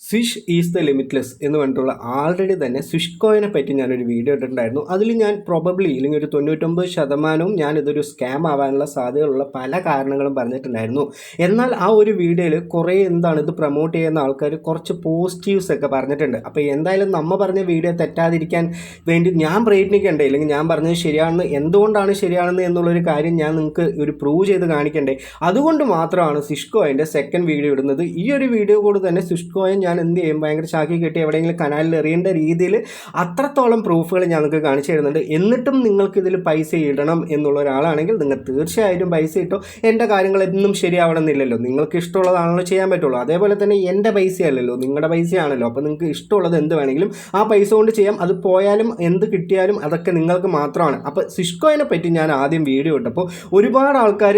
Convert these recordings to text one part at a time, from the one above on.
Swish is the limitless എന്ന് പറഞ്ഞിട്ടുള്ള already തന്നെ സ്വിഷ് കോയിനെ പറ്റി ഞാനൊരു വീഡിയോ ഇട്ടിട്ടുണ്ടായിരുന്നു. അതിൽ ഞാൻ പ്രോബബ്ലി അല്ലെങ്കിൽ ഒരു 99% ഞാൻ ഇതൊരു സ്കാം ആവാനുള്ള സാധ്യതയുള്ള പല കാരണങ്ങളും പറഞ്ഞിട്ടുണ്ടായിരുന്നു. എന്നാൽ ആ ഒരു വീഡിയോയിൽ കുറേ ഇത് പ്രൊമോട്ട് ചെയ്യുന്ന ആൾക്കാർ കുറച്ച് പോസിറ്റീവ്സ് ഒക്കെ പറഞ്ഞിട്ടുണ്ട്. അപ്പോൾ എന്തായാലും നമ്മൾ പറഞ്ഞ വീഡിയോ തെറ്റാതിരിക്കാൻ വേണ്ടി ഞാൻ പ്രയത്നിക്കണ്ടേ, അല്ലെങ്കിൽ ഞാൻ പറഞ്ഞത് ശരിയാണെന്ന് എന്തുകൊണ്ടാണ് ശരിയാണെന്ന് എന്നുള്ളൊരു കാര്യം ഞാൻ നിങ്ങൾക്ക് ഒരു പ്രൂവ് ചെയ്ത് കാണിക്കണ്ടേ. അതുകൊണ്ട് മാത്രമാണ് സ്വിഷ് കോയിൻ്റെ സെക്കൻഡ് വീഡിയോ ഇടുന്നത്. ഈ ഒരു വീഡിയോ കൂടെ തന്നെ സ്വിഷ് കോയിൻ ഞാൻ എന്ത് ചെയ്യും, ഭയങ്കര ചാക്കി കെട്ടി എവിടെയെങ്കിലും കനാലിൽ എറിയേണ്ട രീതിയിൽ അത്രത്തോളം പ്രൂഫുകൾ ഞാൻ നിങ്ങൾക്ക് കാണിച്ചു തരുന്നുണ്ട്. എന്നിട്ടും നിങ്ങൾക്ക് ഇതിൽ പൈസ ഇടണം എന്നുള്ള ഒരാളാണെങ്കിൽ നിങ്ങൾ തീർച്ചയായിട്ടും പൈസ ഇട്ടോ. എൻ്റെ കാര്യങ്ങളൊന്നും ശരിയാവണമെന്നില്ലല്ലോ, നിങ്ങൾക്ക് ഇഷ്ടമുള്ളതാണല്ലോ ചെയ്യാൻ പറ്റുള്ളൂ. അതേപോലെ തന്നെ എൻ്റെ പൈസയല്ലല്ലോ, നിങ്ങളുടെ പൈസയാണല്ലോ. അപ്പോൾ നിങ്ങൾക്ക് ഇഷ്ടമുള്ളത് എന്ത് വേണമെങ്കിലും ആ പൈസ കൊണ്ട് ചെയ്യാം. അത് പോയാലും എന്ത് കിട്ടിയാലും അതൊക്കെ നിങ്ങൾക്ക് മാത്രമാണ്. അപ്പോൾ സ്വിഷ് കോയിനെ പറ്റി ഞാൻ ആദ്യം വീഡിയോ ഇട്ടപ്പോൾ ഒരുപാട് ആൾക്കാർ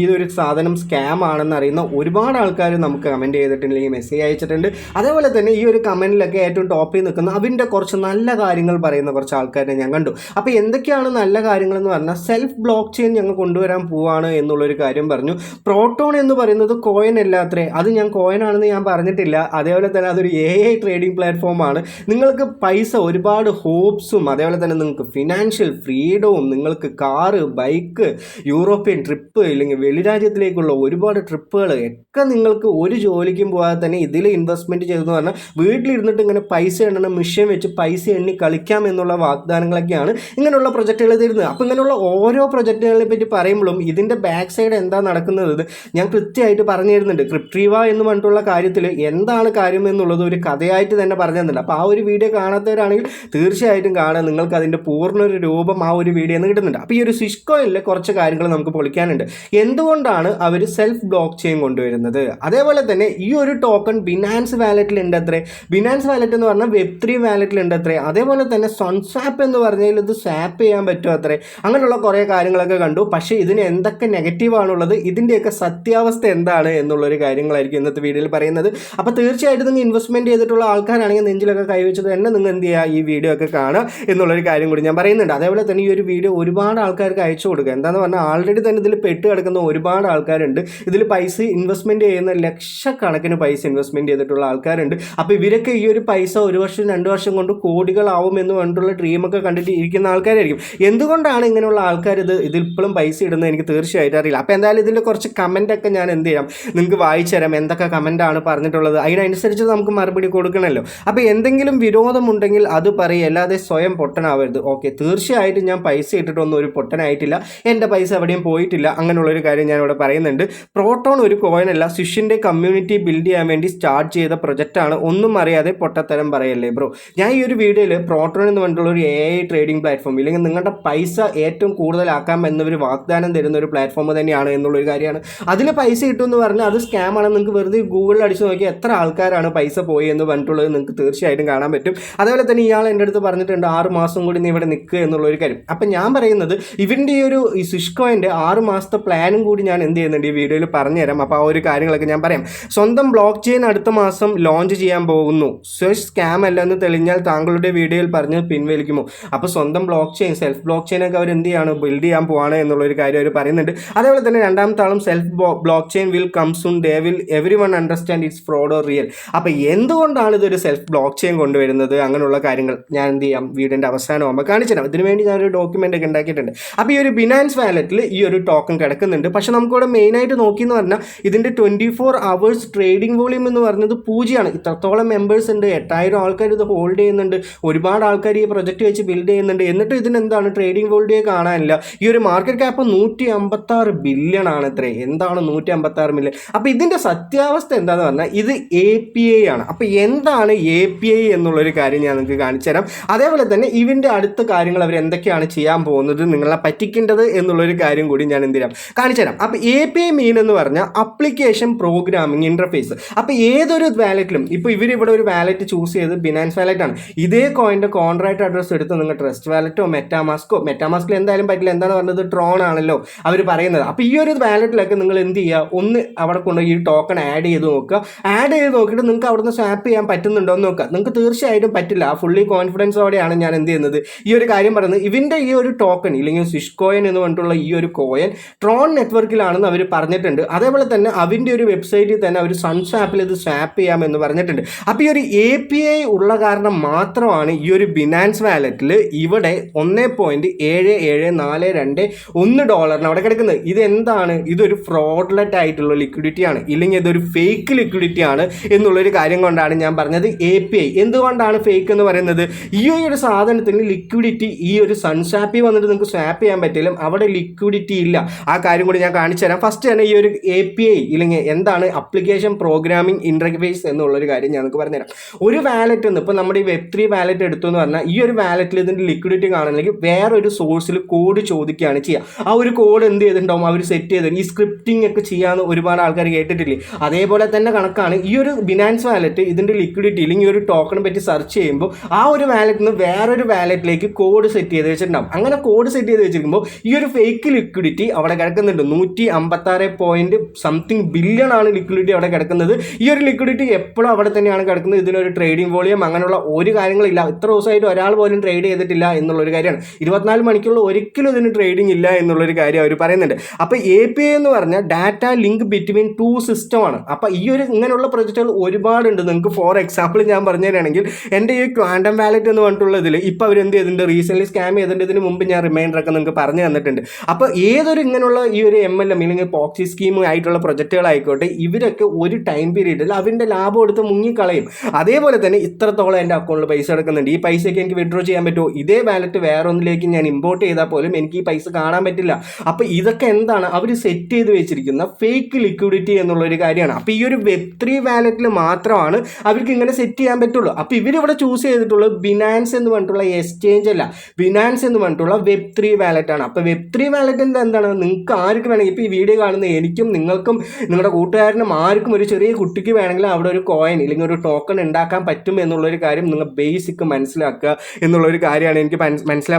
ഇതൊരു സാധനം സ്കാം ആണെന്ന് അറിയുന്ന ഒരുപാട് ആൾക്കാർ നമുക്ക് കമൻറ്റ് ചെയ്തിട്ടുണ്ടെങ്കിൽ മെസ്സേജ് അയച്ചിട്ടുണ്ട്. അതേപോലെ തന്നെ ഈ ഒരു കമൻറ്റിലൊക്കെ ഏറ്റവും ടോപ്പിൽ നിൽക്കുന്ന അതിൻ്റെ കുറച്ച് നല്ല കാര്യങ്ങൾ പറയുന്ന കുറച്ച് ആൾക്കാരെ ഞാൻ കണ്ടു. അപ്പോൾ എന്തൊക്കെയാണ് നല്ല കാര്യങ്ങളെന്ന് പറഞ്ഞാൽ, സെൽഫ് ബ്ലോക്ക് ചെയിൻ ഞങ്ങൾ കൊണ്ടുവരാൻ പോവാണ് എന്നുള്ളൊരു കാര്യം പറഞ്ഞു. പ്രോട്ടോൺ എന്ന് പറയുന്നത് കോയിൻ അല്ലാത്രേ, അത് ഞാൻ കോയിൻ ആണെന്ന് ഞാൻ പറഞ്ഞിട്ടില്ല. അതേപോലെ തന്നെ അതൊരു AI ട്രേഡിംഗ് പ്ലാറ്റ്ഫോമാണ്. നിങ്ങൾക്ക് പൈസ ഒരുപാട് ഹോപ്സും അതേപോലെ തന്നെ നിങ്ങൾക്ക് ഫിനാൻഷ്യൽ ഫ്രീഡവും, നിങ്ങൾക്ക് കാറ്, ബൈക്ക്, യൂറോപ്യൻ ട്രിപ്പ് ഇല്ലെങ്കിൽ വെളിരാജ്യത്തിലേക്കുള്ള ഒരുപാട് ട്രിപ്പുകൾ ഒക്കെ നിങ്ങൾക്ക് ഒരു ജോലിക്കും പോകാതെ തന്നെ ഇതിൽ ഇൻവെസ്റ്റ്മെൻറ്റ് ചെയ്തെന്ന് പറഞ്ഞാൽ വീട്ടിലിരുന്നിട്ട് ഇങ്ങനെ പൈസ എണ്ണണം, മിഷൻ വെച്ച് പൈസ എണ്ണി കളിക്കാം എന്നുള്ള വാഗ്ദാനങ്ങളൊക്കെയാണ് ഇങ്ങനെയുള്ള പ്രൊജക്റ്റുകൾ തരുന്നത്. അപ്പോൾ ഇങ്ങനെയുള്ള ഓരോ പ്രൊജക്റ്റുകളെ പറ്റി പറയുമ്പോഴും ഇതിൻ്റെ ബാക്ക് സൈഡ് എന്താ നടക്കുന്നത് ഞാൻ കൃത്യമായിട്ട് പറഞ്ഞു തരുന്നുണ്ട്. ക്രിപ്റ്റീവ എന്ന് പറഞ്ഞിട്ടുള്ള കാര്യത്തിൽ എന്താണ് കാര്യം എന്നുള്ളത് ഒരു കഥയായിട്ട് തന്നെ പറഞ്ഞു തന്നില്ല. അപ്പോൾ ആ ഒരു വീഡിയോ കാണാത്തവരാണെങ്കിൽ തീർച്ചയായിട്ടും കാണാൻ നിങ്ങൾക്ക് അതിൻ്റെ പൂർണ്ണ ഒരു രൂപം ആ ഒരു വീഡിയോ നിന്ന് കിട്ടുന്നുണ്ട്. അപ്പോൾ ഈ ഒരു സ്വിഷ് കോയിനിൽ കുറച്ച് കാര്യങ്ങൾ നമുക്ക് പൊളിക്കാനുണ്ട്. എന്തുകൊണ്ടാണ് അവർ സെൽഫ് ബ്ലോക്ക് ചെയിൻ കൊണ്ടുവരുന്നത്, അതേപോലെ തന്നെ ഈ ഒരു ടോക്കൺ ബിനാൻസ് വാലറ്റിൽ ഉണ്ട് അത്രേ. ബിനാൻസ് വാലറ്റ് എന്ന് പറഞ്ഞാൽ Web3 വാലറ്റിൽ ഉണ്ട് അത്രേ. അതേപോലെ തന്നെ സൺസ്വാപ്പ് എന്ന് പറഞ്ഞാൽ ഇത് സ്വാപ്പ് ചെയ്യാൻ പറ്റും അത്രേ. അങ്ങനെയുള്ള കുറേ കാര്യങ്ങളൊക്കെ കണ്ടു. പക്ഷേ ഇതിന് എന്തൊക്കെ നെഗറ്റീവാണുള്ളത്, ഇതിൻ്റെയൊക്കെ സത്യാവസ്ഥ എന്താണ് എന്നുള്ളൊരു കാര്യങ്ങളായിരിക്കും ഇന്നത്തെ വീഡിയോയിൽ പറയുന്നത്. അപ്പോൾ തീർച്ചയായിട്ടും നിങ്ങൾ ഇൻവെസ്റ്റ്മെൻറ്റ് ചെയ്തിട്ടുള്ള ആൾക്കാരാണെങ്കിൽ നെഞ്ചിലൊക്കെ കൈവച്ചത് തന്നെ നിങ്ങൾ എന്ത് ചെയ്യുക, ഈ വീഡിയോ ഒക്കെ കാണുക എന്നുള്ളൊരു കാര്യം കൂടി ഞാൻ പറയുന്നുണ്ട്. അതേപോലെ തന്നെ ഈ ഒരു വീഡിയോ ഒരുപാട് ആൾക്കാർക്ക് അയച്ചു കൊടുക്കുക. എന്താണെന്ന് പറഞ്ഞാൽ ആൾറെഡി തന്നെ ഇതിൽ പെട്ട് കിടക്കുന്ന ഒരുപാട് ആൾക്കാരുണ്ട്. ഇതിൽ പൈസ ഇൻവെസ്റ്റ്മെൻറ്റ് ചെയ്യുന്ന ലക്ഷക്കണക്കിന് പൈസ ഇൻവെസ്റ്റ്മെൻറ്റ് ചെയ്തിട്ടുള്ള ആൾക്കാരുണ്ട്. അപ്പോൾ ഇവരൊക്കെ ഈ ഒരു പൈസ 1 വർഷം 2 വർഷം കൊണ്ട് കോടികളാവും എന്ന് പറഞ്ഞിട്ടുള്ള ഡ്രീമൊക്കെ കണ്ടിട്ട് ഇരിക്കുന്ന ആൾക്കാരായിരിക്കും. എന്തുകൊണ്ടാണ് ഇങ്ങനെയുള്ള ആൾക്കാർ ഇതിപ്പോഴും പൈസ ഇടുന്നത് എനിക്ക് തീർച്ചയായിട്ടും അറിയില്ല. അപ്പോൾ എന്തായാലും ഇതിൻ്റെ കുറച്ച് കമൻറ്റൊക്കെ ഞാൻ എന്ത് ചെയ്യാം, നിങ്ങൾക്ക് വായിച്ചു തരാം എന്തൊക്കെ കമൻറ്റാണ് പറഞ്ഞിട്ടുള്ളത്. അതിനനുസരിച്ച് നമുക്ക് മറുപടി കൊടുക്കണമല്ലോ. അപ്പോൾ എന്തെങ്കിലും വിരോധമുണ്ടെങ്കിൽ അത് പറയുക, അല്ലാതെ സ്വയം പൊട്ടനാവരുത്. ഓക്കെ, തീർച്ചയായിട്ടും ഞാൻ പൈസ ഇട്ടിട്ടൊന്നും ഒരു പൊട്ടനായിട്ടില്ല, എൻ്റെ പൈസ എവിടെയും പോയിട്ടില്ല. അങ്ങനെയുള്ളൊരു കാര്യം ഞാനിവിടെ പറയുന്നുണ്ട്. പ്രോട്ടോൺ ഒരു കോയിനല്ല, സ്വിഷിൻ്റെ കമ്മ്യൂണിറ്റി ബിൽഡ് ചെയ്യാൻ വേണ്ടി സ്റ്റാർട്ട് ചെയ്ത പ്രൊജക്റ്റാണ്. ഒന്നും അറിയാതെ പൊട്ടത്തരം പറയല്ലേ ബ്രോ. ഞാൻ ഈ ഒരു വീഡിയോയിൽ പ്രോട്ടോൺ എന്ന് പറഞ്ഞിട്ടുള്ള ഒരു AI ട്രേഡിംഗ് പ്ലാറ്റ്ഫോം, ഇല്ലെങ്കിൽ നിങ്ങളുടെ പൈസ ഏറ്റവും കൂടുതലാക്കാം എന്നൊരു വാഗ്ദാനം തരുന്ന ഒരു പ്ലാറ്റ്ഫോം തന്നെയാണ് എന്നുള്ളൊരു കാര്യമാണ്. അതിൽ പൈസ കിട്ടുമെന്ന് പറഞ്ഞാൽ അത് സ്കാം ആണെന്ന് നിങ്ങൾക്ക് വെറുതെ ഗൂഗിളിൽ അടിച്ച് നോക്കിയാൽ എത്ര ആൾക്കാരാണ് പൈസ പോയി എന്ന് പറഞ്ഞിട്ടുള്ളത് നിങ്ങൾക്ക് തീർച്ചയായിട്ടും കാണാൻ പറ്റും. അതേപോലെ തന്നെ ഇയാൾ എൻ്റെ അടുത്ത് പറഞ്ഞിട്ടുണ്ട് 6 മാസം കൂടി നീ ഇവിടെ നിൽക്കുക എന്നുള്ളൊരു കാര്യം. അപ്പം ഞാൻ പറയുന്നത് ഇവൻ്റെ ഈ സ്വിഷ് കോയിൻ്റെ 6 മാസത്തെ പ്ലാനും കൂടി ഞാൻ എന്ത് ചെയ്യുന്നുണ്ട് ഈ വീഡിയോയിൽ പറഞ്ഞുതരാം. അപ്പോൾ ആ ഒരു കാര്യങ്ങളൊക്കെ ഞാൻ പറയാം. സ്വന്തം ബ്ലോക്ക് ചെയിൻ അടുത്ത മാസം ലോഞ്ച് ചെയ്യാൻ പോകുന്നു. സ്വിഷ് സ്കാം അല്ലെന്ന് തെളിഞ്ഞാൽ താങ്കളുടെ വീഡിയോയിൽ പറഞ്ഞ് പിൻവലിക്കുമോ? അപ്പോൾ സ്വന്തം ബ്ലോക്ക് ചെയിൻ, സെൽഫ് ബ്ലോക്ക് ചെയിനൊക്കെ അവർ എന്ത് ചെയ്യാണ്, ബിൽഡ് ചെയ്യാൻ പോവാണ് എന്നുള്ളൊരു കാര്യം അവർ പറയുന്നുണ്ട്. അതേപോലെ തന്നെ രണ്ടാമത്തെ ആളും self blockchain will come soon, they will everyone understand it's fraud or real. അപ്പോൾ എന്തുകൊണ്ടാണ് ഇതൊരു സെൽഫ് ബ്ലോക്ക് ചെയിൻ കൊണ്ടുവരുന്നത്, അങ്ങനെയുള്ള കാര്യങ്ങൾ ഞാൻ എന്ത് ചെയ്യാം വീഡിയോൻ്റെ അവസാനമാകുമ്പോൾ കാണിച്ചു തരാം. ഇതിനുവേണ്ടി ഞാനൊരു ഡോക്യുമെൻ്റ് ഒക്കെ ഉണ്ടാക്കിയിട്ടുണ്ട്. അപ്പോൾ ഈ ഒരു ബിനാൻസ് വാലറ്റിൽ ഈ ഒരു ടോക്കൺ കിടക്കുന്നുണ്ട്. പക്ഷേ നമുക്കിവിടെ മെയിനായിട്ട് നോക്കിയെന്ന് പറഞ്ഞാൽ ഇതിൻ്റെ 24 hours ട്രേഡിംഗ് വോളിയം എന്ന് പറഞ്ഞത് 0ആണ്. ഇത്രത്തോളം മെമ്പേഴ്സ് ഉണ്ട്, 8000 ആൾക്കാർ ഇത് ഹോൾഡ് ചെയ്യുന്നുണ്ട്, ഒരുപാട് ആൾക്കാർ ഈ പ്രൊജക്റ്റ് വെച്ച് ബിൽഡ് ചെയ്യുന്നുണ്ട്. എന്നിട്ട് ഇതിനെന്താണ് ട്രേഡിംഗ് വോളിയം കാണാനില്ല. ഈ ഒരു മാർക്കറ്റ് ക്യാപ്പ് 156 ബില്യൺ ആണ്. എത്ര, എന്താണ് 156 മില്യൺ? അപ്പോൾ ഇതിൻ്റെ സത്യാവസ്ഥ എന്താണെന്ന് പറഞ്ഞാൽ ഇത് API ആണ്. അപ്പോൾ എന്താണ് API എന്നുള്ളൊരു കാര്യം ഞാൻ നിങ്ങൾക്ക് കാണിച്ചു തരാം. അതേപോലെ തന്നെ ഇതിൻ്റെ അടുത്ത കാര്യങ്ങൾ അവർ എന്തൊക്കെയാണ് ചെയ്യാൻ പോകുന്നത്, നിങ്ങളെ പറ്റിക്കേണ്ടത് എന്നുള്ളൊരു കാര്യം കൂടി ഞാൻ എന്ത് ചെയ്യാം കാണിച്ചു തരാം. അപ്പോൾ API മീൻ എന്ന് പറഞ്ഞാൽ അപ്ലിക്കേഷൻ പ്രോഗ്രാമിംഗ് ഇൻ്റർഫേസ്. അപ്പോൾ ഏതൊരു വാലറ്റിലും, ഇപ്പോൾ ഇവരിവിടെ ഒരു വാലറ്റ് ചൂസ് ചെയ്ത് ബിനാൻസ് വാലറ്റ് ആണ്. ഇതേ കോയിൻ്റെ കോൺട്രാക്ട് അഡ്രസ്സ് എടുത്ത് നിങ്ങൾ ട്രസ്റ്റ് വാലറ്റോ മെറ്റാമാസ്കിൽ എന്തായാലും പറ്റില്ല. എന്താണ് പറഞ്ഞത്, ട്രോൺ ആണല്ലോ അവർ പറയുന്നത്. അപ്പോൾ ഈ ഒരു വാലറ്റിലൊക്കെ നിങ്ങൾ എന്ത് ചെയ്യുക, ഒന്ന് അവിടെ കൊണ്ട് ഈ ടോക്കൺ ആഡ് ചെയ്ത് നോക്കുക. ആഡ് ചെയ്ത് നോക്കിയിട്ട് നിങ്ങൾക്ക് അവിടുന്ന് സ്വാപ്പ് ചെയ്യാൻ പറ്റുന്നുണ്ടോ എന്ന് നോക്കുക. നിങ്ങൾക്ക് തീർച്ചയായിട്ടും പറ്റില്ല. ഫുള്ളി കോൺഫിഡൻസോടെയാണ് ഞാൻ എന്ത് ചെയ്യുന്നത് ഈ ഒരു കാര്യം പറയുന്നത്. ഇവൻ്റെ ഈ ഒരു ടോക്കൺ ഇല്ലെങ്കിൽ സ്വിഷ് കോയിൻ എന്ന് പറഞ്ഞിട്ടുള്ള ഈ ഒരു കോയിൻ ട്രോൺ നെറ്റ്വർക്കിലാണെന്ന് അവർ പറഞ്ഞിട്ടുണ്ട്. അതേപോലെ തന്നെ അവൻ്റെ ഒരു വെബ്സൈറ്റിൽ തന്നെ അവർ സൺസ്വാപ്പിൽ ഇത് സ്വാപ്പ് സ്വാപ്പ് ചെയ്യാമെന്ന് പറഞ്ഞിട്ടുണ്ട്. അപ്പോൾ ഈ ഒരു API ഉള്ള കാരണം മാത്രമാണ് ഈ ഒരു ബിനാൻസ് വാലറ്റിൽ ഇവിടെ $1.7742 അവിടെ കിടക്കുന്നത്. ഇതെന്താണ്? ഇതൊരു ഫ്രോഡ്ലെറ്റ് ആയിട്ടുള്ള ലിക്വിഡിറ്റി ആണ്, ഇല്ലെങ്കിൽ ഇതൊരു ഫേക്ക് ലിക്വിഡിറ്റി ആണ് എന്നുള്ളൊരു കാര്യം കൊണ്ടാണ് ഞാൻ പറഞ്ഞത് API. എന്തുകൊണ്ടാണ് ഫേക്ക് എന്ന് പറയുന്നത്? ഈ ഒരു സാധനത്തിന് ലിക്വിഡിറ്റി ഈ ഒരു സൺസ്വാപ്പിൽ വന്നിട്ട് നിങ്ങൾക്ക് സ്വാപ്പ് ചെയ്യാൻ പറ്റില്ല, അവിടെ ലിക്വിഡിറ്റി ഇല്ല. ആ കാര്യം കൂടി ഞാൻ കാണിച്ചു തരാം. ഫസ്റ്റ് തന്നെ ഈ ഒരു API ഇല്ലെങ്കിൽ എന്താണ് അപ്ലിക്കേഷൻ പ്രോഗ്രാമിംഗ് ഇന്റർഫേസ് എന്നുള്ളൊരു കാര്യം ഞാൻ നിങ്ങൾക്ക് പറഞ്ഞുതരാം. ഒരു വാലറ്റ് എന്ന് ഇപ്പോൾ നമ്മുടെ ഈ Web3 വാലറ്റ് എടുത്തു എന്ന് പറഞ്ഞാൽ ഈ ഒരു വാലറ്റിൽ ഇതിൻ്റെ ലിക്വിഡിറ്റി കാണണമെങ്കിൽ വേറൊരു സോഴ്സിൽ കോഡ് ചോദിക്കുകയാണ് ചെയ്യുക. ആ ഒരു കോഡ് എന്ത് ചെയ്തിട്ടുണ്ടാവും? അവർ സെറ്റ് ചെയ്ത് ഈ സ്ക്രിപ്റ്റിംഗ് ഒക്കെ ചെയ്യാമെന്ന് ഒരുപാട് ആൾക്കാർ കേട്ടിട്ടില്ലേ? അതേപോലെ തന്നെ കണക്കാണ് ഈ ഒരു ബിനാൻസ് വാലറ്റ് ഇതിൻ്റെ ലിക്വിഡിറ്റി ഇല്ലെങ്കിൽ ഈ ഒരു ടോക്കണെ പറ്റി സെർച്ച് ചെയ്യുമ്പോൾ ആ ഒരു വാലറ്റിൽ നിന്ന് വേറൊരു വാലറ്റിലേക്ക് കോഡ് സെറ്റ് ചെയ്ത് വെച്ചിട്ടുണ്ടാവും. അങ്ങനെ കോഡ് സെറ്റ് ചെയ്ത് വെച്ചിരിക്കുമ്പോൾ ഈ ഒരു ഫേക്ക് ലിക്വിഡിറ്റി അവിടെ കിടക്കുന്നുണ്ട്. 156 ബില്യൺ ആണ് ലിക്വിഡിറ്റി അവിടെ കിടക്കുന്നത്. ഈ ഒരു ലിക്വിഡിറ്റി എപ്പോഴും അവിടെ തന്നെയാണ് കിടക്കുന്നത്. ഇതിനൊരു ട്രേഡിംഗ് വോളിയം അങ്ങനെയുള്ള ഒരു കാര്യങ്ങളില്ല. ഇത്ര ദിവസമായിട്ട് ഒരാൾ പോലും ട്രേഡ് ചെയ്തിട്ടില്ല എന്നുള്ളൊരു കാര്യമാണ്. 24 മണിക്കൂറിൽ ഒരിക്കലും ഇതിന് ട്രേഡിംഗ് ഇല്ല എന്നുള്ളൊരു കാര്യം അവർ പറയുന്നുണ്ട്. അപ്പോൾ API എന്ന് പറഞ്ഞാൽ ഡാറ്റ ലിങ്ക് ബിറ്റ്വീൻ ടു സിസ്റ്റമാണ്. അപ്പോൾ ഈ ഒരു ഇങ്ങനെയുള്ള പ്രൊജക്റ്റുകൾ ഒരുപാടുണ്ട്. നിങ്ങൾക്ക് ഫോർ എക്സാമ്പിൾ ഞാൻ പറഞ്ഞു തരികയാണെങ്കിൽ എൻ്റെ ഈ ക്വാണ്ടം വാലറ്റ് എന്ന് പറഞ്ഞിട്ടുള്ളതിൽ ഇപ്പോൾ അവർ എന്ത് ചെയ്തിട്ടുണ്ട്? റീസെൻ്റ്ലി സ്കാം ചെയ്തിട്ടുണ്ട്. ഇതിന് മുമ്പ് ഞാൻ റിമൈൻഡറൊക്കെ നിങ്ങൾക്ക് പറഞ്ഞു തന്നിട്ടുണ്ട്. അപ്പോൾ ഏതൊരു ഇങ്ങനെയുള്ള ഈ ഒരു MLM ഇല്ലെങ്കിൽ പോക്സി സ്കീം ആയിട്ടുള്ള പ്രൊജക്റ്റുകളായിക്കോട്ടെ, ഇവരൊക്കെ ഒരു ടൈം പീരീഡിൽ അവരുടെ ലാഭം എടുത്ത് മുങ്ങിക്കളയും. അതേപോലെ തന്നെ ഇത്രത്തോളം എൻ്റെ അക്കൗണ്ടിൽ പൈസ എടുക്കുന്നുണ്ട്, ഈ പൈസയ്ക്ക് എനിക്ക് വിഡ്രോ ചെയ്യാൻ പറ്റുമോ? ഇതേ വാലറ്റ് വേറെ ഒന്നിലേക്ക് ഞാൻ ഇമ്പോർട്ട് ചെയ്താൽ പോലും എനിക്ക് ഈ പൈസ കാണാൻ പറ്റില്ല. അപ്പോൾ ഇതൊക്കെ എന്താണ്? അവർ സെറ്റ് ചെയ്ത് വെച്ചിരിക്കുന്ന ഫേക്ക് ലിക്വിഡിറ്റി എന്നുള്ളൊരു കാര്യമാണ്. അപ്പോൾ ഈ ഒരു Web3 വാലറ്റിൽ മാത്രമാണ് അവർക്ക് ഇങ്ങനെ സെറ്റ് ചെയ്യാൻ പറ്റുള്ളൂ. അപ്പോൾ ഇവരിവിടെ ചൂസ് ചെയ്തിട്ടുള്ളത് ബിനാൻസ് എന്ന് പറഞ്ഞിട്ടുള്ള എക്സ്ചേഞ്ച് അല്ല, ബിനാൻസ് എന്ന് പറഞ്ഞിട്ടുള്ള Web3 വാലറ്റ് ആണ്. അപ്പോൾ Web3 വാലറ്റിൻ്റെ എന്താണ്? നിങ്ങൾക്ക് ആർക്ക് വേണമെങ്കിൽ ഇപ്പോൾ ഈ വീഡിയോ കാണുന്ന എനിക്കും നിങ്ങൾക്കും നിങ്ങളുടെ കൂട്ടുകാരനും ആർക്കും ഒരു ചെറിയ കുട്ടിക്ക് വേണമെങ്കിൽ അവിടെ ഒരു കോയിൻ ഇല്ലെങ്കിൽ ഒരു ടോക്കൺ ഉണ്ടാക്കാൻ പറ്റും എന്നുള്ളൊരു കാര്യം നിങ്ങൾ ബേസിക് മനസ്സിലാക്കുക എന്നുള്ളൊരു കാര്യമാണ് എനിക്ക്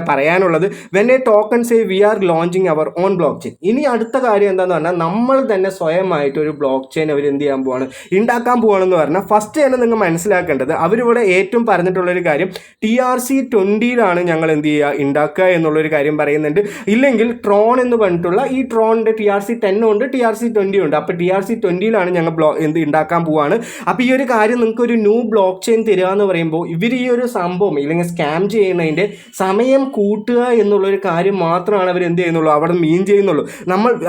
പറയാനുള്ളത്. When a token say we are launching our on blockchain. ഇനി അടുത്ത കാര്യം എന്താണെന്ന് പറഞ്ഞാൽ നമ്മൾ തന്നെ സ്വയമായിട്ട് ഒരു ബ്ലോക്ക് ചെയിൻ അവർ എന്ത് ചെയ്യാൻ പോവാണ്? ഉണ്ടാക്കാൻ പോവാണെന്ന് പറഞ്ഞാൽ ഫസ്റ്റ് തന്നെ നിങ്ങൾ മനസ്സിലാക്കേണ്ടത് അവരിവിടെ ഏറ്റവും പറഞ്ഞിട്ടുള്ളൊരു കാര്യം TRC20 ഞങ്ങൾ എന്ത് ചെയ്യുക ഉണ്ടാക്കുക എന്നുള്ളൊരു കാര്യം പറയുന്നുണ്ട്. ഇല്ലെങ്കിൽ ട്രോൺ എന്ന് പറഞ്ഞിട്ടുള്ള ഈ ട്രോണിൻ്റെ TRC10 ഉണ്ട്, TRC20 ഉണ്ട്. അപ്പോൾ TRC20 ഞങ്ങൾ എന്ത് ഉണ്ടാക്കാൻ പോവാണ്. അപ്പോൾ ഈ ഒരു കാര്യം നിങ്ങൾക്ക് ഒരു ന്യൂ ബ്ലോക്ക് ചെയിൻ തരിക എന്ന് പറയുമ്പോൾ ഇവർ ഈ ഒരു സംഭവം ഇല്ലെങ്കിൽ സ്കാം ചെയ്യുന്നതിൻ്റെ സമയം കൂട്ടുക എന്നുള്ളൊരു കാര്യം മാത്രമാണ് അവർ എന്ത് ചെയ്യുന്നുള്ളൂ, അവിടെ മീൻ ചെയ്യുന്നുള്ളൂ.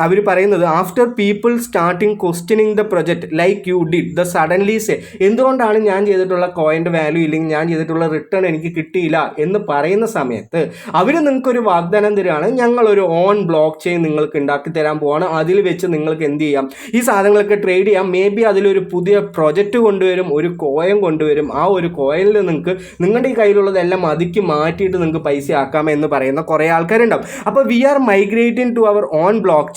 അവർ പറയുന്നത് after people starting questioning the project like you did the suddenly say, എന്തുകൊണ്ടാണ് ഞാൻ ചെയ്തിട്ടുള്ള കോയിൻ്റെ വാല്യൂ ഇല്ലെങ്കിൽ ഞാൻ ചെയ്തിട്ടുള്ള റിട്ടേൺ എനിക്ക് കിട്ടിയില്ല എന്ന് പറയുന്ന സമയത്ത് അവർ നിങ്ങൾക്കൊരു വാഗ്ദാനം തരികയാണ്, ഞങ്ങളൊരു ഓൺ ബ്ലോക്ക് ചെയിൻ നിങ്ങൾക്ക് ഉണ്ടാക്കി തരാൻ പോവാണ്, അതിൽ വെച്ച് നിങ്ങൾക്ക് എന്ത് ചെയ്യാം, ഈ സാധനങ്ങളൊക്കെ ട്രേഡ് ചെയ്യാം. മേ ബി അതിലൊരു പുതിയ പ്രൊജക്റ്റ് കൊണ്ടുവരും, ഒരു കോയിൻ കൊണ്ടുവരും. ആ ഒരു കോയിനിൽ നിങ്ങൾക്ക് നിങ്ങളുടെ ഈ കയ്യിലുള്ളതെല്ലാം അതുക്കി മാറ്റിയിട്ട് നിങ്ങൾക്ക് പൈസ ആക്കാം എന്ന് പറയുന്ന കുറേ ആൾക്കാരുണ്ടാവും. അപ്പോൾ we are migrating to our on block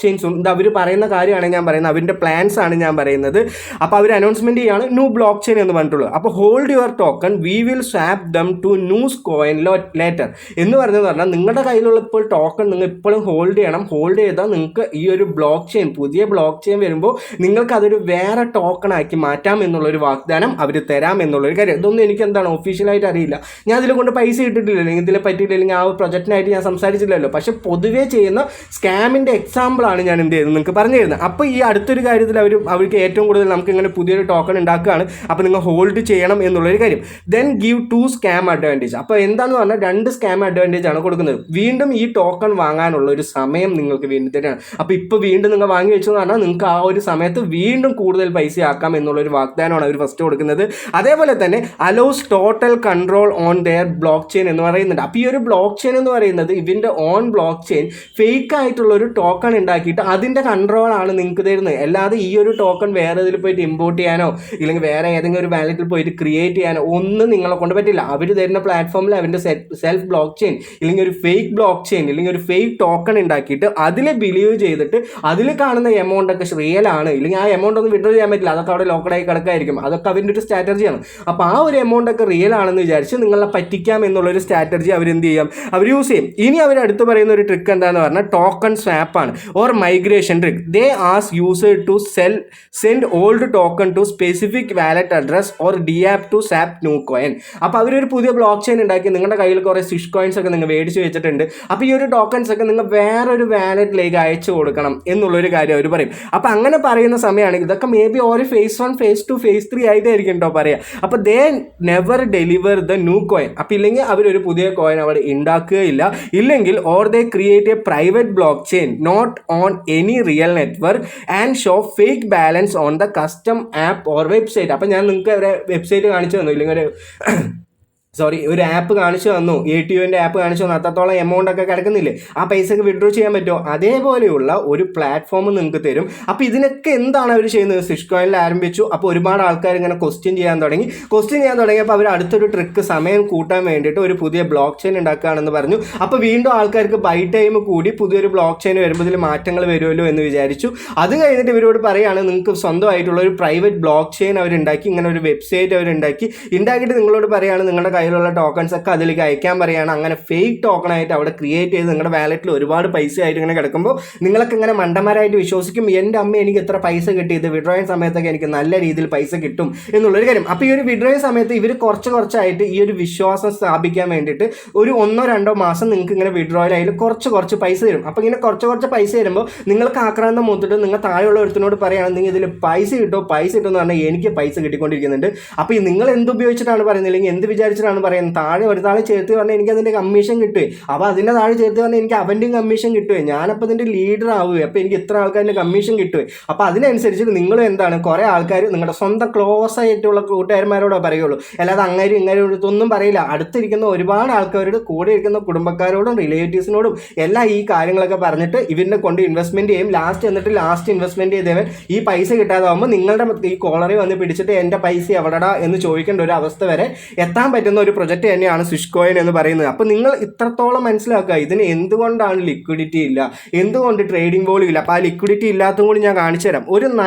ചെയിൻസും ഇത് അവർ പറയുന്ന കാര്യമാണ് ഞാൻ പറയുന്നത്, അവരുടെ പ്ലാൻസ് ആണ് ഞാൻ പറയുന്നത്. അപ്പോൾ അവർ അനൗൺസ്മെൻറ്റ് ചെയ്യാണ് ന്യൂ ബ്ലോക്ക് ചെയിൻ എന്ന് പറഞ്ഞിട്ടുള്ളൂ. അപ്പോൾ hold your token, we will swap them to news coin later എന്ന് പറഞ്ഞാൽ നിങ്ങളുടെ കയ്യിലുള്ള ഇപ്പോൾ ടോക്കൺ നിങ്ങൾ ഇപ്പോഴും ഹോൾഡ് ചെയ്യണം. ഹോൾഡ് ചെയ്താൽ നിങ്ങൾക്ക് ഈ ഒരു ബ്ലോക്ക് ചെയിൻ പുതിയ ബ്ലോക്ക് ചെയിൻ വരുമ്പോൾ നിങ്ങൾക്ക് അതൊരു വേറെ ടോക്കൺ ആക്കി മാറ്റാം എന്നുള്ളൊരു വാഗ്ദാനം അവർ തരാം എന്നുള്ളൊരു കാര്യം. ഇതൊന്നും എനിക്ക് എന്താണ് ഒഫീഷ്യലായിട്ട് അറിയില്ല, ഞാൻ ഇതിൽ കൊണ്ട് പൈസ ഇട്ടിട്ടില്ല, അല്ലെങ്കിൽ ഇതിനെ പറ്റിയിട്ടില്ലെങ്കിൽ ആ ഒരു പ്രൊജക്റ്റിനായിട്ട് ഞാൻ സംസാരിച്ചില്ലല്ലോ. പക്ഷെ പൊതുവേ ചെയ്യുന്ന സ്കാമിൻ്റെ എക്സാമ്പിളാണ് ഞാൻ എന്ത് ചെയ്യുന്നത് നിങ്ങൾക്ക് പറഞ്ഞു തരുന്നത്. അപ്പോൾ ഈ അടുത്തൊരു കാര്യത്തിൽ അവർക്ക് ഏറ്റവും കൂടുതൽ നമുക്ക് ഇങ്ങനെ പുതിയൊരു ടോക്കൺ ഉണ്ടാക്കുകയാണ്, അപ്പോൾ നിങ്ങൾ ഹോൾഡ് ചെയ്യണം എന്നുള്ളൊരു കാര്യം. Then give 2 scam advantage. അപ്പോൾ എന്താണെന്ന് പറഞ്ഞാൽ 2 സ്കാം അഡ്വാൻറ്റേജ് ആണ് കൊടുക്കുന്നത്. വീണ്ടും ഈ ടോക്കൺ വാങ്ങാനുള്ള ഒരു സമയം നിങ്ങൾക്ക് വീണ്ടും തരാണ്. അപ്പോൾ ഇപ്പോൾ വീണ്ടും നിങ്ങൾ വാങ്ങി വെച്ചെന്ന് പറഞ്ഞാൽ നിങ്ങൾക്ക് ആ ഒരു സമയത്ത് വീണ്ടും കൂടുതൽ പൈസ ആക്കാം എന്നുള്ളൊരു വാഗ്ദാനമാണ് അവർ ഫസ്റ്റ് കൊടുക്കുന്നത്. അതേപോലെ തന്നെ allows total control on their block chain എന്ന് പറയുന്നുണ്ട്. അപ്പോൾ ഈ ഒരു ബ്ലോക്ക് ചെയിൻ എന്ന് പറയുന്നത് ഇതിൻ്റെ ഓൺ ബ്ലോക്ക് ചെയിൻ ഫേക്ക് ആയിട്ടുള്ള ഒരു ടോക്കൺ ഉണ്ടാക്കിയിട്ട് അതിൻ്റെ കൺട്രോളാണ് നിങ്ങൾക്ക് തരുന്നത്. അല്ലാതെ ഈ ഒരു ടോക്കൺ വേറെ ഇതിൽ പോയിട്ട് ഇമ്പോർട്ട് ചെയ്യാനോ ഇല്ലെങ്കിൽ വേറെ ഏതെങ്കിലും ഒരു വാലറ്റിൽ പോയിട്ട് ക്രിയേറ്റ് ചെയ്യാനോ ഒന്നും നിങ്ങളെ കൊണ്ട് പറ്റില്ല. അവർ തരുന്ന പ്ലാറ്റ്ഫോമിൽ അവരുടെ സെൽഫ് ബ്ലോക്ക് ചെയിൻ ഇല്ലെങ്കിൽ ഒരു ഫേക്ക് ബ്ലോക്ക് ചെയിൻ ഇല്ലെങ്കിൽ ഒരു ഫേക്ക് ടോക്കൺ ഉണ്ടാക്കിയിട്ട് അതിൽ ബിലീവ് ചെയ്തിട്ട് അതിൽ കാണുന്ന എമൗണ്ട് ഒക്കെ റിയൽ ആണ്, ഇല്ലെങ്കിൽ ആ എമൗണ്ട് ഒന്നും വിഡ്രോ ചെയ്യാൻ പറ്റില്ല, അതൊക്കെ അവിടെ ലോക്കഡായി കിടക്കായിരിക്കും. അതൊക്കെ അവരുടെ ഒരു സ്ട്രാറ്റജിയാണ്. അപ്പോൾ ആ ഒരു എമൗണ്ട് ഒക്കെ റിയൽ ആണെന്ന് വിചാരിച്ച് നിങ്ങളെ പറ്റിക്കാം എന്നുള്ളൊരു സ്ട്രാറ്റജി അവരെന്ത് ചെയ്യാം, അവർ യൂസ് ചെയ്യും. ഇനി അവർ അടുത്ത് പറയുന്ന ഒരു ട്രിക്ക് എന്താണെന്ന് പറഞ്ഞാൽ ടോക്കൺ സ്വാപ്പ് ആണ്, or migration trick. They ask user to send old token to specific wallet address or DApp to swap new coin. അപ്പോൾ അവരൊരു പുതിയ ബ്ലോക്ക് ചെയിൻ ഉണ്ടാക്കി നിങ്ങളുടെ കയ്യിൽ കുറേ സ്വിഷ് കോയിൻസ് ഒക്കെ നിങ്ങൾ മേടിച്ച് വെച്ചിട്ടുണ്ട്. അപ്പോൾ ഈ ഒരു ടോക്കൺസ് ഒക്കെ നിങ്ങൾ വേറൊരു വാലറ്റിലേക്ക് അയച്ചു കൊടുക്കണം എന്നുള്ളൊരു കാര്യം അവർ പറയും. അപ്പോൾ അങ്ങനെ പറയുന്ന സമയമാണ് ഇതൊക്കെ എന്നൊക്കെ മേ ബി ഒരു phase 1 phase 2 phase 3 ആയിട്ടായിരിക്കും കേട്ടോ പറയാം. അപ്പോൾ they never deliver the new coin. അപ്പോൾ ഇല്ലെങ്കിൽ അവരൊരു പുതിയ കോയിൻ അവിടെ ഉണ്ടാക്കുകയില്ല, ഇല്ലെങ്കിൽ or they create a private blockchain not on any real network and show fake balance on the custom app or website. അപ്പോൾ ഞാൻ നിങ്ങൾക്ക് ഒരു വെബ്സൈറ്റ് കാണിച്ചു തന്നു, ഇല്ലെങ്കിൽ ഒരു ആപ്പ് കാണിച്ചു തന്നു, ATOൻ്റെ ആപ്പ് കാണിച്ചു തന്നു, അത്രത്തോളം എമൗണ്ട് ഒക്കെ കിടക്കുന്നില്ലേ, ആ പൈസക്ക് വിഡ്രോ ചെയ്യാൻ പറ്റുമോ? അതേപോലെയുള്ള ഒരു പ്ലാറ്റ്ഫോം നിങ്ങൾക്ക് തരും. അപ്പോൾ ഇതിനൊക്കെ എന്താണ് അവർ ചെയ്യുന്നത്? സ്വിഷ് കോയിനിൽ ആരംഭിച്ചു. അപ്പോൾ ഒരുപാട് ആൾക്കാർ ഇങ്ങനെ ക്വസ്റ്റ്യൻ ചെയ്യാൻ തുടങ്ങിയപ്പോൾ അവർ അടുത്തൊരു ട്രിക്ക് സമയം കൂട്ടാൻ വേണ്ടിയിട്ട് ഒരു പുതിയ ബ്ലോക്ക് ചെയിൻ ഉണ്ടാക്കുകയാണെന്ന് പറഞ്ഞു. അപ്പോൾ വീണ്ടും ആൾക്കാർക്ക് ബൈ ടൈം കൂടി പുതിയൊരു ബ്ലോക്ക് ചെയിൻ വരുമ്പോൾ ഇതിൽ മാറ്റങ്ങൾ വരുമല്ലോ എന്ന് വിചാരിച്ചു. അത് കഴിഞ്ഞിട്ട് ഇവരോട് പറയുകയാണ്, നിങ്ങൾക്ക് സ്വന്തമായിട്ടുള്ള ഒരു പ്രൈവറ്റ് ബ്ലോക്ക് ചെയിൻ അവരുണ്ടാക്കി, ഇങ്ങനെ ഒരു വെബ്സൈറ്റ് ഉണ്ടാക്കിയിട്ട് നിങ്ങളോട് പറയുകയാണ് നിങ്ങളുടെ കയ്യിലുള്ള ടോക്കൺസ് ഒക്കെ അതിലേക്ക് അയക്കാൻ പറയുകയാണ്. അങ്ങനെ ഫേക്ക് ടോക്കണായിട്ട് അവിടെ ക്രിയേറ്റ് ചെയ്ത് നിങ്ങളുടെ വാലറ്റിൽ ഒരുപാട് പൈസ ആയിട്ട് ഇങ്ങനെ കിടക്കുമ്പോൾ നിങ്ങളൊക്കെ ഇങ്ങനെ മണ്ടന്മാരായിട്ട് വിശ്വസിക്കും, എൻ്റെ അമ്മ എനിക്ക് എത്ര പൈസ കിട്ടിയത്, വിഡ്രോയിങ് സമയത്തൊക്കെ എനിക്ക് നല്ല രീതിയിൽ പൈസ കിട്ടും എന്നുള്ളൊരു കാര്യം. അപ്പോൾ ഈ ഒരു വിഡ്രോയിങ് സമയത്ത് ഇവർ കുറച്ചായിട്ട് ഈ ഒരു വിശ്വാസം സ്ഥാപിക്കാൻ വേണ്ടിയിട്ട് ഒരു 1-2 മാസം നിങ്ങൾക്ക് ഇങ്ങനെ വിഡ്രോയിലായാലും കുറച്ച് പൈസ തരും. അപ്പോൾ ഇങ്ങനെ കുറച്ച് പൈസ തരുമ്പോൾ നിങ്ങൾക്ക് ആക്രാന്തം മൂത്തിട്ട് നിങ്ങൾ താഴെയുള്ള ഒരുത്തിനോട് പറയുകയാണ്, നിങ്ങൾ ഇതിൽ പൈസ കിട്ടുമെന്ന് പറഞ്ഞാൽ എനിക്ക് പൈസ കിട്ടിക്കൊണ്ടിരിക്കുന്നുണ്ട്. അപ്പോൾ നിങ്ങൾ എന്തുപയോഗിച്ചിട്ടാണ് പറയുന്നത്, അല്ലെങ്കിൽ എന്ത് വിചാരിച്ചിട്ടാണ് പറയുന്നത്? താഴെ ഒരു താഴെ ചേർത്ത് പറഞ്ഞാൽ എനിക്ക് അതിൻ്റെ കമ്മീഷൻ കിട്ടുമേ, അപ്പോൾ അതിൻ്റെ താഴെ ചേർത്ത് പറഞ്ഞാൽ എനിക്ക് അവൻ്റെയും കമ്മീഷൻ കിട്ടുമേ, ഞാനപ്പോൾ ഇതിൻ്റെ ലീഡർ ആവുകയെ, അപ്പോൾ എനിക്ക് ഇത്ര ആൾക്കാരുടെ കമ്മീഷൻ കിട്ടുമേ. അപ്പോൾ അതിനനുസരിച്ച് നിങ്ങൾ എന്താണ്, കുറേ ആൾക്കാർ നിങ്ങളുടെ സ്വന്തം ക്ലോസ് ആയിട്ടുള്ള കൂട്ടുകാരന്മാരോടോ പറയുള്ളൂ, അല്ലാതെ ഇതൊന്നും പറയില്ല. അടുത്തിരിക്കുന്ന ഒരുപാട് ആൾക്കാരോട്, കൂടെ ഇരിക്കുന്ന കുടുംബക്കാരോടും റിലേറ്റീവ്സിനോടും എല്ലാം ഈ കാര്യങ്ങളൊക്കെ പറഞ്ഞിട്ട് ഇവരിനെ കൊണ്ട് ഇൻവെസ്റ്റ്മെൻറ്റ് ചെയ്യും. ലാസ്റ്റ് ഇൻവെസ്റ്റ്മെൻറ്റ് ചെയ്തവൻ ഈ പൈസ കിട്ടാതാവുമ്പോൾ നിങ്ങളുടെ ഈ കോളറിൽ വന്ന് പിടിച്ചിട്ട് എൻ്റെ പൈസ എവിടെടാ എന്ന് ചോദിക്കേണ്ട ഒരു അവസ്ഥ വരെ എത്താൻ പറ്റുന്ന ഒരു പ്രൊജക്റ്റ് തന്നെയാണ് സ്വിഷ് കോയിൻ എന്ന് പറയുന്നത്. അപ്പോൾ നിങ്ങൾ ഇത്രത്തോളം മനസ്സിലാക്കുക ഇതിന് എന്തുകൊണ്ടാണ് ലിക്വിഡിറ്റി ഇല്ല, എന്തുകൊണ്ട് ട്രേഡിംഗ് വോളിയം ഇല്ല. അപ്പോൾ ആ ലിക്വിഡിറ്റി ഇല്ലാത്തതും കൂടി ഞാൻ കാണിച്ചു തരാം.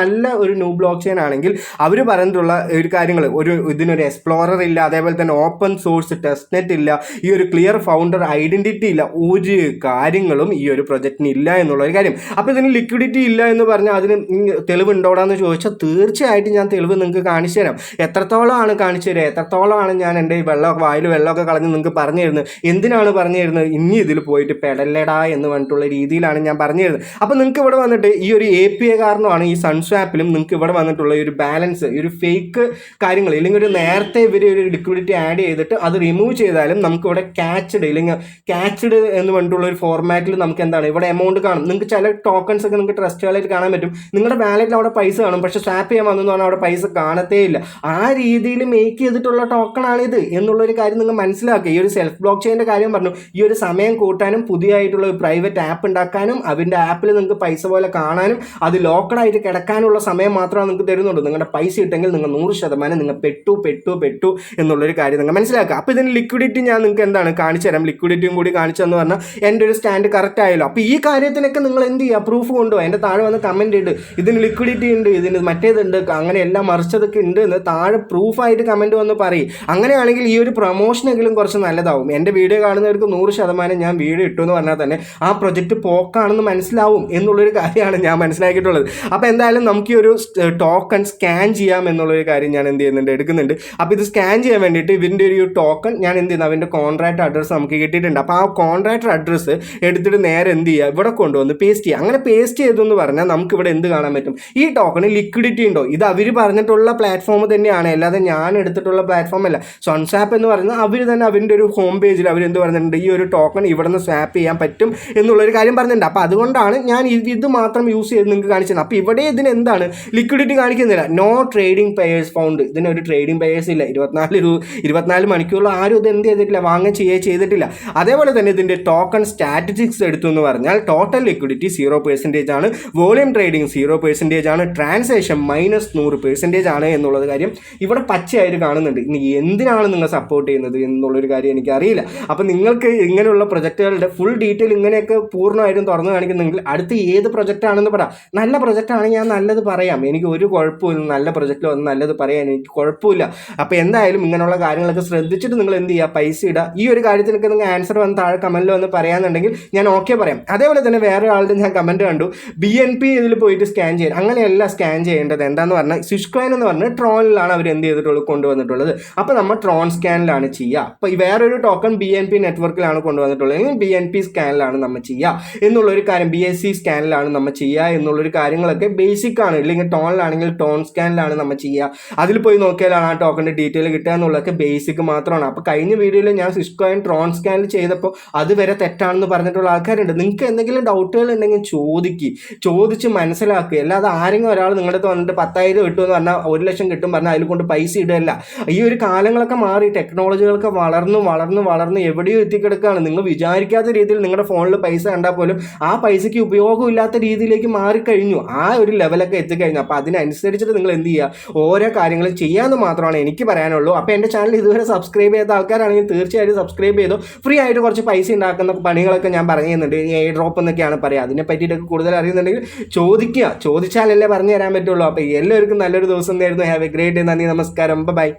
ഒരു ന്യൂ ബ്ലോക്ക് ചെയിൻ ആണെങ്കിൽ അവർ പറഞ്ഞിട്ടുള്ള ഒരു കാര്യങ്ങൾ, ഇതിനൊരു എക്സ്പ്ലോറർ ഇല്ല, അതേപോലെ തന്നെ ഓപ്പൺ സോഴ്സ് ടെസ്റ്റ് നെറ്റ് ഇല്ല, ഈ ഒരു ക്ലിയർ ഫൗണ്ടർ ഐഡന്റിറ്റി ഇല്ല, ഒരു കാര്യങ്ങളും ഈ ഒരു പ്രൊജക്റ്റിന് ഇല്ല എന്നുള്ളൊരു കാര്യം. അപ്പോൾ ഇതിന് ലിക്വിഡിറ്റി ഇല്ല എന്ന് പറഞ്ഞാൽ അതിന് തെളിവുണ്ടോടാന്ന് ചോദിച്ചാൽ തീർച്ചയായിട്ടും ഞാൻ തെളിവ് നിങ്ങൾക്ക് കാണിച്ചു തരാം. എത്രത്തോളമാണ് കാണിച്ചു തരിക, എത്രത്തോളമാണ് ഞാൻ എൻ്റെ വായിൽ വെള്ളമൊക്കെ കളഞ്ഞ് നിങ്ങൾക്ക് പറഞ്ഞു തരുന്നത്. എന്തിനാണ് പറഞ്ഞു തരുന്നത്? ഇനി ഇതിൽ പോയിട്ട് പെടല്ലടാ എന്ന് പറഞ്ഞിട്ടുള്ള രീതിയിലാണ് ഞാൻ പറഞ്ഞു തരുന്നത്. അപ്പോൾ നിങ്ങൾക്ക് ഇവിടെ വന്നിട്ട് ഈ ഒരു API കാരണമാണ് ഈ സൺസ്വാപ്പിലും നിങ്ങൾക്ക് ഇവിടെ വന്നിട്ടുള്ള ഈ ഒരു ബാലൻസ്, ഈ ഒരു ഫേക്ക് കാര്യങ്ങൾ, ഇല്ലെങ്കിൽ ഒരു നേരത്തെ ഇവർ ഒരു ലിക്വിഡിറ്റി ആഡ് ചെയ്തിട്ട് അത് റിമൂവ് ചെയ്താലും നമുക്കിവിടെ ക്യാച്ച്ഡ് എന്ന് പറഞ്ഞിട്ടുള്ള ഒരു ഫോർമാറ്റിൽ നമുക്ക് എന്താണ് ഇവിടെ എമൗണ്ട് കാണും. നിങ്ങൾക്ക് ചില ടോക്കൺസ് ഒക്കെ നിങ്ങൾക്ക് ട്രസ്റ്റുകളായിട്ട് കാണാൻ പറ്റും. നിങ്ങളുടെ വാലറ്റിൽ അവിടെ പൈസ കാണും, പക്ഷേ സ്വാപ്പ് ചെയ്യാൻ വന്നു പറഞ്ഞാൽ അവിടെ പൈസ കാണത്തേ ഇല്ല. ആ രീതിയിൽ മേക്ക് ചെയ്തിട്ടുള്ള ടോക്കണാണിത് എന്നുള്ളൊരു കാര്യം നിങ്ങൾ മനസ്സിലാക്കുക. ഈ ഒരു സെൽഫ് ബ്ലോക്ക് ചെയിൻ്റെ കാര്യം പറഞ്ഞു, ഈ ഒരു സമയം കൂട്ടാനും പുതിയതായിട്ടുള്ള ഒരു പ്രൈവറ്റ് ആപ്പ് ഉണ്ടാക്കാനും അവൻ്റെ ആപ്പിൽ നിങ്ങൾക്ക് പൈസ പോലെ കാണാനും അത് ലോക്കഡായിട്ട് കിടക്കാനുള്ള സമയം മാത്രമാണ് നിങ്ങൾക്ക് തരുന്നുള്ളൂ. നിങ്ങളുടെ പൈസ ഇട്ടെങ്കിൽ നിങ്ങൾ 100% നിങ്ങൾ പെട്ടു എന്നുള്ളൊരു കാര്യം നിങ്ങൾ മനസ്സിലാക്കുക. അപ്പോൾ ഇതിന് ലിക്വിഡിറ്റി ഞാൻ നിങ്ങൾക്ക് എന്താണ് കാണിച്ചു തരാം. ലിക്വിഡിറ്റിയും കൂടി കാണിച്ചെന്ന് പറഞ്ഞാൽ എൻ്റെ ഒരു സ്റ്റാൻഡ് കറക്റ്റ് ആയല്ലോ. അപ്പോൾ ഈ കാര്യത്തിനൊക്കെ നിങ്ങൾ എന്ത് ചെയ്യുക, പ്രൂഫ് കൊണ്ടുപോകുക. എൻ്റെ താഴെ വന്ന് കമൻറ്റ് ഇട്ട് ഇതിന് ലിക്വിഡിറ്റി ഉണ്ട്, ഇതിന് മറ്റേതുണ്ട്, അങ്ങനെ എല്ലാം മറിച്ചതൊക്കെ ഉണ്ട് എന്ന് താഴെ പ്രൂഫായിട്ട് കമൻറ്റ് വന്ന് പറയും. അങ്ങനെയാണെങ്കിൽ ഈ ഒരു പ്രൊമോഷനെങ്കിലും കുറച്ച് നല്ലതാവും. എൻ്റെ വീഡിയോ കാണുന്നവർക്ക് 100% ഞാൻ വീഡിയോ ഇട്ടു എന്ന് പറഞ്ഞാൽ തന്നെ ആ പ്രൊജക്റ്റ് പോക്കാണെന്ന് മനസ്സിലാവും എന്നുള്ളൊരു കാര്യമാണ് ഞാൻ മനസ്സിലാക്കിയിട്ടുള്ളത്. അപ്പോൾ എന്തായാലും നമുക്ക് ഈ ഒരു ടോക്കൺ സ്കാൻ ചെയ്യാം എന്നുള്ളൊരു കാര്യം ഞാൻ എടുക്കുന്നുണ്ട്. അപ്പോൾ ഇത് സ്കാൻ ചെയ്യാൻ വേണ്ടിയിട്ട് ഇവൻ്റെ ഒരു ടോക്കൺ ഞാൻ അവൻ്റെ കോൺട്രാക്ട് അഡ്രസ്സ് നമുക്ക് കിട്ടിയിട്ടുണ്ട്. അപ്പോൾ ആ കോൺട്രാക്ട് അഡ്രസ്സ് എടുത്തിട്ട് നേരെ ഇവിടെ കൊണ്ടുവന്ന് പേസ്റ്റ് ചെയ്യുക. അങ്ങനെ പേസ്റ്റ് ചെയ്തെന്ന് പറഞ്ഞാൽ നമുക്ക് ഇവിടെ എന്ത് കാണാൻ പറ്റും, ഈ ടോക്കണ് ലിക്വിഡിറ്റി ഉണ്ടോ. ഇത് അവർ പറഞ്ഞിട്ടുള്ള പ്ലാറ്റ്ഫോം തന്നെയാണ്, അല്ലാതെ ഞാൻ എടുത്തിട്ടുള്ള പ്ലാറ്റ്ഫോം അല്ല. സൺസ്വാപ്പ് എന്ന് പറയുന്നത് അവർ തന്നെ അവൻ്റെ ഒരു ഹോം പേജിൽ അവരെന്ത് പറഞ്ഞിട്ടുണ്ട്, ഈ ഒരു ടോക്കൺ ഇവിടെ നിന്ന് സ്വാപ്പ് ചെയ്യാൻ പറ്റും എന്നുള്ളൊരു കാര്യം പറഞ്ഞിട്ടുണ്ട്. അപ്പോൾ അതുകൊണ്ടാണ് ഞാൻ ഇത് മാത്രം യൂസ് ചെയ്ത് നിങ്ങൾക്ക് കാണിച്ചത്. അപ്പോൾ ഇവിടെ ഇതിന് എന്താണ് ലിക്വിഡിറ്റി കാണിക്കുന്നില്ല, നോ ട്രേഡിംഗ് പെയേഴ്സ് ഫൗണ്ട്. ഇതിനൊരു ട്രേഡിംഗ് പെയേഴ്സ് ഇല്ല. 24 മണിക്കൂറിൽ ആരും ഇത് എന്ത് ചെയ്തിട്ടില്ല, ചെയ്തിട്ടില്ല. അതേപോലെ തന്നെ ഇതിൻ്റെ ടോക്കൺ സ്റ്റാറ്റിസ്റ്റിക്സ് എടുത്തു എന്ന് പറഞ്ഞാൽ ടോട്ടൽ ലിക്വിഡിറ്റി 0% ആണ്, വോളിയം ട്രേഡിംഗ് 0% ആണ്, ട്രാൻസാക്ഷൻ -100% ആണ് എന്നുള്ളത് കാര്യം ഇവിടെ പച്ചയായിട്ട് കാണുന്നുണ്ട്. ഇനി എന്തിനാണ് നിങ്ങൾ സപ്പോർട്ട് ചെയ്യുന്നത് എന്നുള്ളൊരു കാര്യം എനിക്കറിയില്ല. അപ്പോൾ നിങ്ങൾക്ക് ഇങ്ങനെയുള്ള പ്രൊജക്റ്റുകളുടെ ഫുൾ ഡീറ്റെയിൽ ഇങ്ങനെയൊക്കെ പൂർണ്ണമായിട്ടും തുറന്നു കാണിക്കുന്നെങ്കിൽ അടുത്ത് ഏത് പ്രൊജക്റ്റാണെന്ന് പറയാം. നല്ല പ്രൊജക്റ്റാണെങ്കിൽ ഞാൻ നല്ലത് പറയാം, എനിക്ക് ഒരു കുഴപ്പമില്ല. നല്ല പ്രൊജക്റ്റിൽ വന്ന് നല്ലത് പറയാൻ എനിക്ക് കുഴപ്പമില്ല. അപ്പോൾ എന്തായാലും ഇങ്ങനെയുള്ള കാര്യങ്ങളൊക്കെ ശ്രദ്ധിച്ചിട്ട് നിങ്ങൾ എന്ത് ചെയ്യുക, പൈസ ഇടുക. ഈ ഒരു കാര്യത്തിനൊക്കെ നിങ്ങൾ ആൻസർ വന്ന് താഴെ കമൻറ്റിൽ വന്ന് പറയാന്നുണ്ടെങ്കിൽ ഞാൻ ഓക്കെ പറയാം. അതേപോലെ തന്നെ വേറെ ആളുടെ ഞാൻ കമൻറ്റ് കണ്ടു, BNB ഇതിൽ പോയിട്ട് സ്കാൻ ചെയ്യാൻ. അങ്ങനെയല്ല സ്കാൻ ചെയ്യേണ്ടത്. എന്താണെന്ന് പറഞ്ഞാൽ സ്വിഷ് കോയിൻ എന്ന് പറഞ്ഞാൽ ട്രോണിലാണ് അവർ എന്ത് ചെയ്തിട്ടുള്ളത്, കൊണ്ടുവന്നിട്ടുള്ളത്. അപ്പോൾ നമ്മൾ ട്രോൺ സ്കാൻ സ്കാനിലാണ് ചെയ്യുക. അപ്പോൾ വേറൊരു ടോക്കൺ BNB നെറ്റ്വർക്കിലാണ് കൊണ്ടുവന്നിട്ടുള്ളത്, അല്ലെങ്കിൽ BNB സ്കാനിലാണ് നമ്മൾ ചെയ്യുക എന്നുള്ളൊരു കാര്യം, BSC സ്കാനിലാണ് നമ്മൾ ചെയ്യുക എന്നുള്ളൊരു കാര്യങ്ങളൊക്കെ ബേസിക് ആണ്. ഇല്ലെങ്കിൽ ടോണിലാണെങ്കിൽ ടോൺ സ്കാനിലാണ് നമ്മൾ ചെയ്യുക. അതിൽ പോയി നോക്കിയാലാണ് ആ ടോക്കണിൻ്റെ ഡീറ്റെയിൽ കിട്ടുക എന്നുള്ളതൊക്കെ ബേസിക് മാത്രമാണ്. അപ്പോൾ കഴിഞ്ഞ വീഡിയോയിൽ ഞാൻ സിസ്കോയിൻ ട്രോൺ സ്കാനിൽ ചെയ്തപ്പോൾ അത് വരെ തെറ്റാണെന്ന് പറഞ്ഞിട്ടുള്ള ആൾക്കാരുണ്ട്. നിങ്ങൾക്ക് എന്തെങ്കിലും ഡൗട്ടുകൾ ഉണ്ടെങ്കിൽ ചോദിച്ച് മനസ്സിലാക്കുക. അല്ലാതെ ആരെങ്കിലും ഒരാൾ നിങ്ങളുടെ അടുത്ത് വന്നിട്ട് 10,000 കിട്ടുമെന്ന് പറഞ്ഞാൽ 1 ലക്ഷം കിട്ടും പറഞ്ഞാൽ അതിൽ കൊണ്ട് പൈസ ഇടുകയല്ല. ഈ ഒരു കാലങ്ങളൊക്കെ മാറി, ടെക്നോളജികളൊക്കെ വളർന്ന് എവിടെയോ എത്തിക്കിടക്കുകയാണ്. നിങ്ങൾ വിചാരിക്കാത്ത രീതിയിൽ നിങ്ങളുടെ ഫോണിൽ പൈസ കണ്ടാൽ പോലും ആ പൈസയ്ക്ക് ഉപയോഗമില്ലാത്ത രീതിയിലേക്ക് മാറിക്കഴിഞ്ഞു. ആ ഒരു ലെവലൊക്കെ എത്തിക്കഴിഞ്ഞു. അപ്പോൾ അതിനനുസരിച്ചിട്ട് നിങ്ങൾ എന്ത് ചെയ്യുക, ഓരോ കാര്യങ്ങളും ചെയ്യാമെന്ന് മാത്രമാണ് എനിക്ക് പറയാനുള്ളൂ. അപ്പോൾ എൻ്റെ ചാനൽ ഇതുവരെ സബ്സ്ക്രൈബ് ചെയ്ത ആൾക്കാരാണെങ്കിൽ തീർച്ചയായിട്ടും സബ്സ്ക്രൈബ് ചെയ്തു. ഫ്രീ ആയിട്ട് കുറച്ച് പൈസ ഉണ്ടാക്കുന്ന പണികളൊക്കെ ഞാൻ പറഞ്ഞു തരുന്നുണ്ട്. എയർ ഡ്രോപ്പ് എന്നൊക്കെയാണ് പറയുക. അതിനെ പറ്റിയിട്ടൊക്കെ കൂടുതൽ അറിയുന്നുണ്ടെങ്കിൽ ചോദിച്ചാലല്ലേ പറഞ്ഞു തരാൻ പറ്റുള്ളൂ. അപ്പോൾ എല്ലാവർക്കും നല്ലൊരു ദിവസം നേരുന്നു. Have A great day. നന്ദി, നമസ്കാരം, ബൈ.